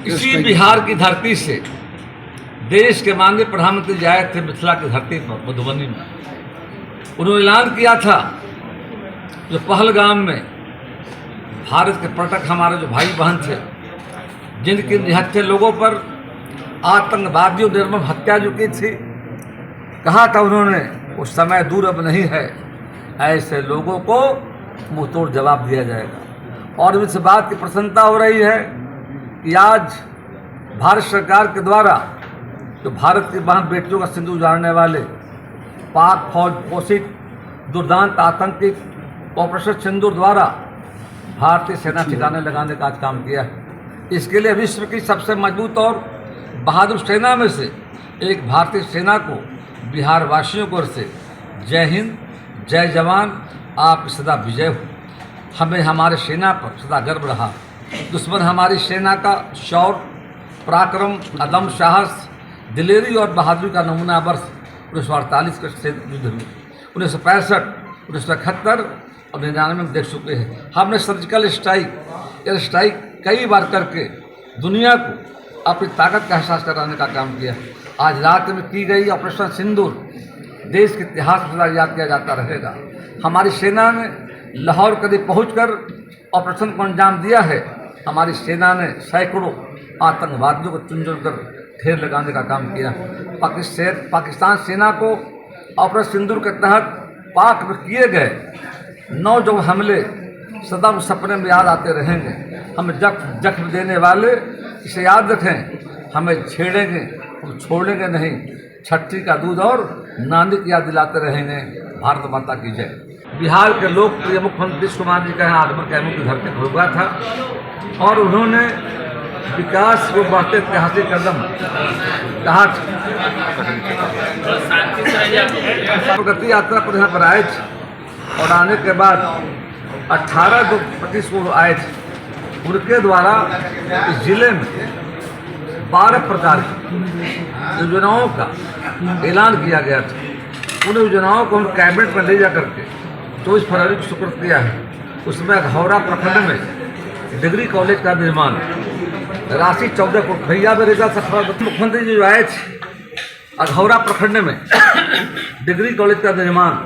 इसी बिहार की धरती से देश के माननीय प्रधानमंत्री जी आए थे मिथिला की धरती पर मधुबनी में। उन्होंने ऐलान किया था जो पहलगाम में भारत के पर्यटक हमारे जो भाई बहन थे, जिनके निहत्थे लोगों पर आतंकवादियों ने निर्मम हत्या जो की थी, कहा था उन्होंने उस समय दूर अब नहीं है, ऐसे लोगों को मुंहतोड़ जवाब दिया जाएगा। और इस बात की प्रसन्नता हो रही है कि आज भारत सरकार के द्वारा जो भारत की बहन बेटियों का सिंदूर उजाड़ने वाले पाक फौज पोषित दुर्दांत आतंकी ऑपरेशन सिंदूर द्वारा भारतीय सेना ठिकाने लगाने का आज काम किया है। इसके लिए विश्व की सबसे मजबूत और बहादुर सेना में से एक भारतीय सेना को बिहार वासियों की ओर से जय हिंद, जय जवान, आपकी सदा विजय हो। हमें हमारे सेना पर सदा गर्व रहा। दुश्मन हमारी सेना का शौर्य, पराक्रम, अदम साहस, दिलेरी और बहादुरी का नमूना वर्ष 1948 के युद्ध में 1965, 1971 और 1999 में देख चुके हैं। हमने सर्जिकल एयर स्ट्राइक कई बार करके दुनिया को अपनी ताकत का एहसास कराने का काम किया। आज रात में की गई ऑपरेशन सिंदूर देश के इतिहास में याद किया जाता रहेगा। हमारी सेना ने लाहौर करीब पहुंचकर ऑपरेशन को अंजाम दिया है। हमारी सेना ने सैकड़ों आतंकवादियों को चुन चुन कर ढेर लगाने का काम किया। पाकिस्तान सेना को ऑपरेशन सिंदूर के तहत पाक में किए गए 9 जो हमले सदा उस सपने में याद आते रहेंगे। हमें जख्म देने वाले इसे याद रखें, हमें छेड़ेंगे, हम छोड़ेंगे नहीं। छठी का दूध और नानी की याद दिलाते रहेंगे। भारत माता की जय। बिहार के लोकप्रिय मुख्यमंत्री नीतीश कुमार जी का यहाँ आगमन कैमूर की धरती पर हुआ था और उन्होंने विकास को बढ़ते ऐतिहासिक कदम कहा। प्रगति यात्रा पर यहाँ पर आए थे और आने के बाद 18-25 को आए थे। उनके द्वारा इस जिले में 12 प्रकार की योजनाओं का ऐलान किया गया था। उन योजनाओं को हम कैबिनेट में ले जा करके 24 फरवरी को स्वीकृत किया है। उसमें अघौरा प्रखंड में डिग्री कॉलेज का निर्माण, राशि 14 करोड़। भैया मेरे मुख्यमंत्री जी जो आए थे अघौरा प्रखंड में डिग्री कॉलेज का निर्माण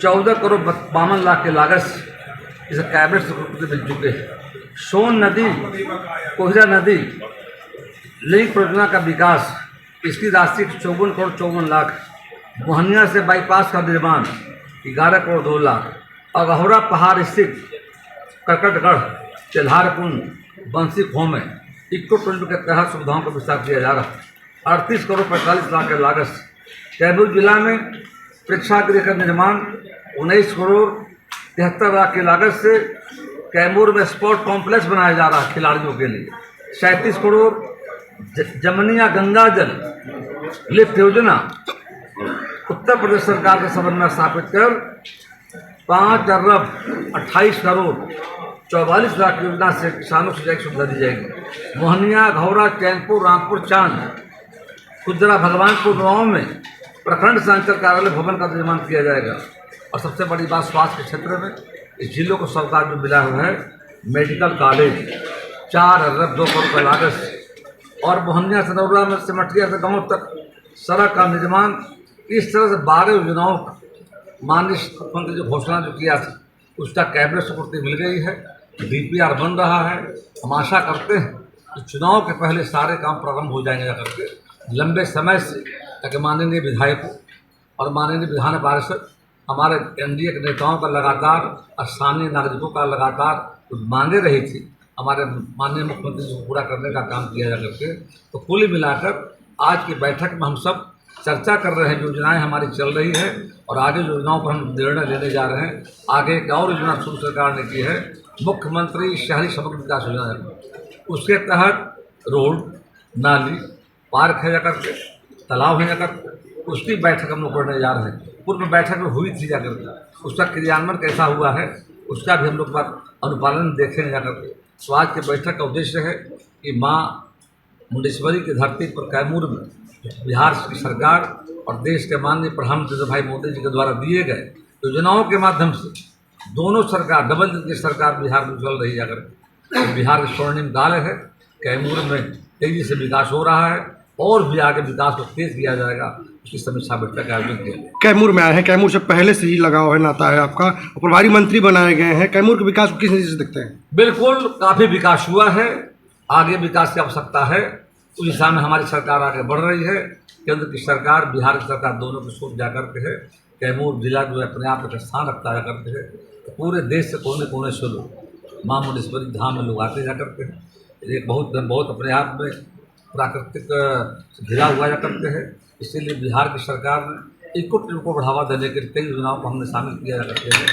14 करोड़ 52 लाख के लागत से इसे कैबिनेट स्वीकृति मिल चुके हैं। सोन नदी, कोहिरा नदी लिंक परियोजना का विकास, इसकी राशि 54 करोड़ 54 लाख। मोहनिया से बाईपास का निर्माण 11 करोड़ 2 लाख। अघौरा पहाड़ स्थित करकटगढ़, तेल्हार कुंड, बंसी खो में इको टूरिज्म के तहत सुविधाओं का विस्तार किया जा रहा है। 38 करोड़ 45 लाख के लागत से कैमूर जिला में प्रेक्षागृह का निर्माण 19 करोड़ 73 लाख की लागत से कैमूर में स्पोर्ट कॉम्प्लेक्स बनाया जा रहा है खिलाड़ियों के लिए। 37 करोड़ जमनिया गंगा जल लिफ्ट योजना उत्तर प्रदेश सरकार के समन्वय में स्थापित कर 5 अरब 28 करोड़ 44 लाख योजना से किसानों को सुविधा दी जाएगी। मोहनिया, घौरा, चैनपुर, रामपुर, चांद, खुदरा, भगवानपुर गाँव में प्रखंड संचार कार्यालय भवन का निर्माण किया जाएगा। और सबसे बड़ी बात, स्वास्थ्य के क्षेत्र में इस जिलों को सरकार में मिला हुआ है मेडिकल कॉलेज 4 अरब 2 करोड़ की लागत से। और मोहनिया से नौरा में सिमटिया से गाँव तक सड़क का निर्माण। इस तरह से 12 योजनाओं का माननीय मुख्यमंत्री जो घोषणा जो किया था उसका कैबिनेट स्वीकृति मिल गई है। DPR बन रहा है। हम आशा करते हैं कि चुनाव के पहले सारे काम प्रारंभ हो जाएंगे जाकर के लंबे समय से, ताकि माननीय विधायकों और माननीय विधान पार्षद हमारे NDA के नेताओं का लगातार और स्थानीय नागरिकों का लगातार मांगे रही थी, हमारे माननीय मुख्यमंत्री जी को पूरा करने का काम किया जा करके। तो कुल मिलाकर आज की बैठक में हम सब चर्चा कर रहे हैं, योजनाएं हमारी चल रही है और आगे योजनाओं पर हम निर्णय लेने जा रहे हैं। आगे एक और योजना शुरू सरकार ने की है, मुख्यमंत्री शहरी समग्र विकास योजना। उसके तहत रोड, नाली, पार्क है जाकर के, तालाब है जाकर, उसकी बैठक हम लोग करने जा रहे हैं। पूर्व बैठक में हुई थी जाकर के, उसका क्रियान्वयन कैसा हुआ है उसका भी हम लोग बात अनुपालन देखेंगे जाकर के। तो आज की बैठक का उद्देश्य है कि माँ मुंडेश्वरी की धरती पर कैमूर में बिहार की सरकार और देश के माननीय प्रधानमंत्री भाई मोदी जी के द्वारा दिए गए योजनाओं के माध्यम से दोनों सरकार डबल की सरकार बिहार में चल रही है। अगर बिहार के स्वर्णिम काल है कैमूर में तेजी से विकास हो रहा है और भी आगे विकास को तेज किया जाएगा, उसकी समीक्षा बैठक का आयोजन किया गया। कैमूर में आए हैं, कैमूर से पहले से ही लगाव है, नाता है आपका, प्रभारी मंत्री बनाए गए हैं, कैमूर के विकास को किस नजर से देखते हैं? बिल्कुल, काफ़ी विकास हुआ है, आगे विकास की आवश्यकता है, उस दिशा में हमारी सरकार आगे बढ़ रही है। केंद्र की सरकार, बिहार की सरकार दोनों की सोच जाकर के है। कैमूर जिला जो अपने आप में स्थान रखता है करके है, तो पूरे देश से कोने कोने से लोग माँ मुंडेश्वरी धाम में लोग आते जा करके हैं। एक बहुत अपने आप में प्राकृतिक घिरा हुआ जा करते हैं। इसीलिए बिहार की सरकार ने इको ट्रिप को बढ़ावा देने के लिए कई योजनाओं को हमने शामिल किया जा करते हैं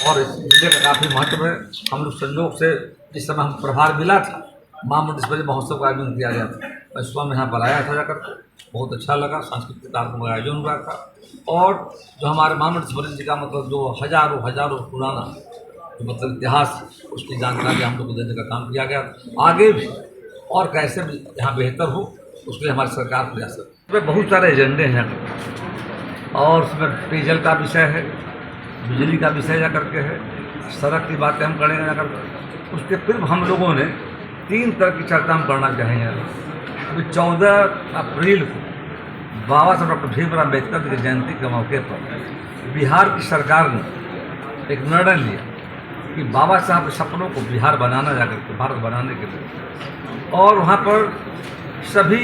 और इस जिले का काफ़ी महत्व है। हम लोग संयोग से जिस समय हम प्रभार मिला था, माँ मुंडेश्वरी महोत्सव का आयोजन किया गया था, मैं इस समय यहाँ पर आया था जाकर, बहुत अच्छा लगा। सांस्कृतिक कार्यक्रम का आयोजन हुआ था और जो हमारे माँ मुंडेश्वरी जी का मतलब जो हजारों पुराना जो मतलब इतिहास, उसकी जानकारी हम लोग को देने का काम किया गया। आगे भी और कैसे भी यहाँ बेहतर हो, उसके लिए हमारी सरकार प्रयास है। इसमें बहुत सारे एजेंडे हैं और उसमें पेयजल का विषय है, बिजली का विषय जा करके है, सड़क की बातें हम करेंगे जाकर। उसके फिर हम लोगों ने 3 तरह की चर्चा हम करना चाहेंगे। अभी 14 अप्रैल को बाबा साहब डॉक्टर भीमराव अम्बेडकर की जयंती के मौके पर बिहार की सरकार ने एक निर्णय लिया कि बाबा साहब के सपनों को बिहार बनाना जाकर के, भारत बनाने के लिए, और वहाँ पर सभी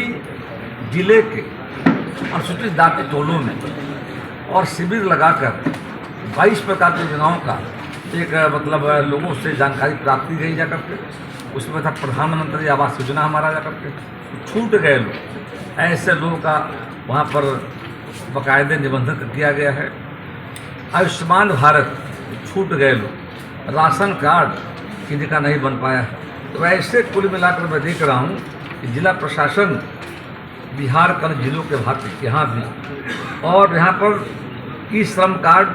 जिले के अनुसूचित जाति टोलों में और शिविर लगाकर 22 प्रकार की योजनाओं का एक मतलब लोगों से जानकारी प्राप्त की गई जाकर के। उसमें था प्रधानमंत्री आवास योजना हमारा जाकर के, छूट गए लोग, ऐसे लोगों का वहाँ पर बाकायदे निबंधन किया गया है। आयुष्मान भारत, छूट गए लोग, राशन कार्ड किसी का नहीं बन पाया है। तो ऐसे कुल मिलाकर मैं देख रहा हूँ कि जिला प्रशासन बिहार के जिलों के भांति यहाँ भी, और यहाँ पर ई श्रम कार्ड,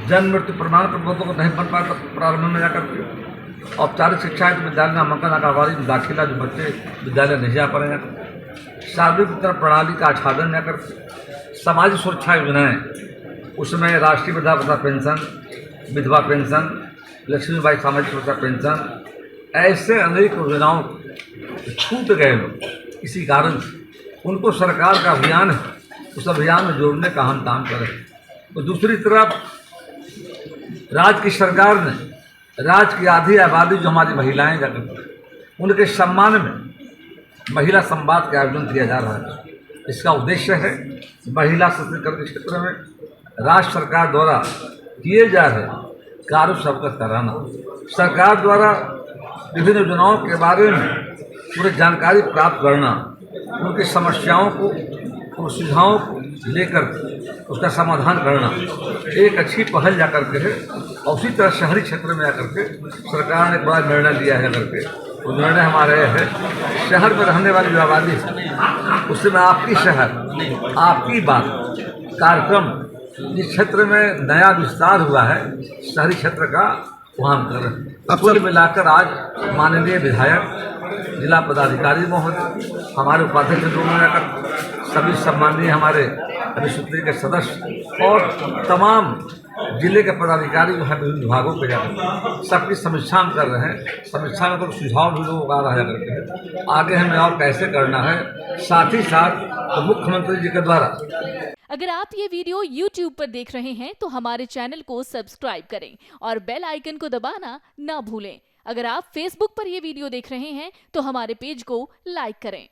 जन्म मृत्यु प्रमाण पत्र को नहीं बन पाता प्रारंभ में जाकर के। औपचारिक शिक्षा विद्यालय नामांकन आकावारी में दाखिला जो बच्चे विद्यालय नहीं जा पा रहे हैं, सार्वजनिक वितरण प्रणाली का आच्छादन जाकर, सामाजिक सुरक्षा योजनाएँ, उसमें राष्ट्रीय वृद्धावस्था पेंशन, विधवा पेंशन, लक्ष्मीबाई सामाजिक सुरक्षा पेंशन, ऐसे अनेक योजनाओं छूट गए लोग। इसी कारण उनको सरकार का अभियान है, उस अभियान में जोड़ने का हम काम करें। तो दूसरी तरफ राज्य की सरकार ने राज्य की आधी आबादी जो हमारी महिलाएं जाकर, उनके सम्मान में महिला संवाद का आयोजन किया जा रहा है। इसका उद्देश्य है महिला सशक्तिकरण के क्षेत्र में राज्य सरकार द्वारा किए जा रहे कार्यों से अवगत कराना, सरकार द्वारा विभिन्न योजनाओं के बारे में पूरी जानकारी प्राप्त करना, उनकी समस्याओं को और सुझावों को लेकर उसका समाधान करना एक अच्छी पहल जाकर के है। और उसी तरह शहरी क्षेत्र में आकर के सरकार ने बड़ा निर्णय लिया है करके, वो निर्णय हमारे है शहर में रहने वाली जो आबादी है उसमें आपकी शहर आपकी बात कार्यक्रम, जिस क्षेत्र में नया विस्तार हुआ है शहरी क्षेत्र का, वहाँ हम कर रहे हैं। कुल मिलाकर आज माननीय विधायक, जिला पदाधिकारी महोदय, हमारे उपाध्यक्ष दोनों जाकर, सभी सम्मानीय हमारे परिषद के सदस्य और तमाम जिले के पदाधिकारी जो है विभिन्न विभागों पे जाकर सबकी समीक्षा हम कर रहे हैं। समीक्षा में कुछ सुझाव भी लोग आ रहा है करके आगे हमें और कैसे करना है, साथ ही साथ तो मुख्यमंत्री जी के द्वारा। अगर आप ये वीडियो YouTube पर देख रहे हैं तो हमारे चैनल को सब्सक्राइब करें और बेल आइकन को दबाना ना भूलें। अगर आप Facebook पर ये वीडियो देख रहे हैं तो हमारे पेज को लाइक करें।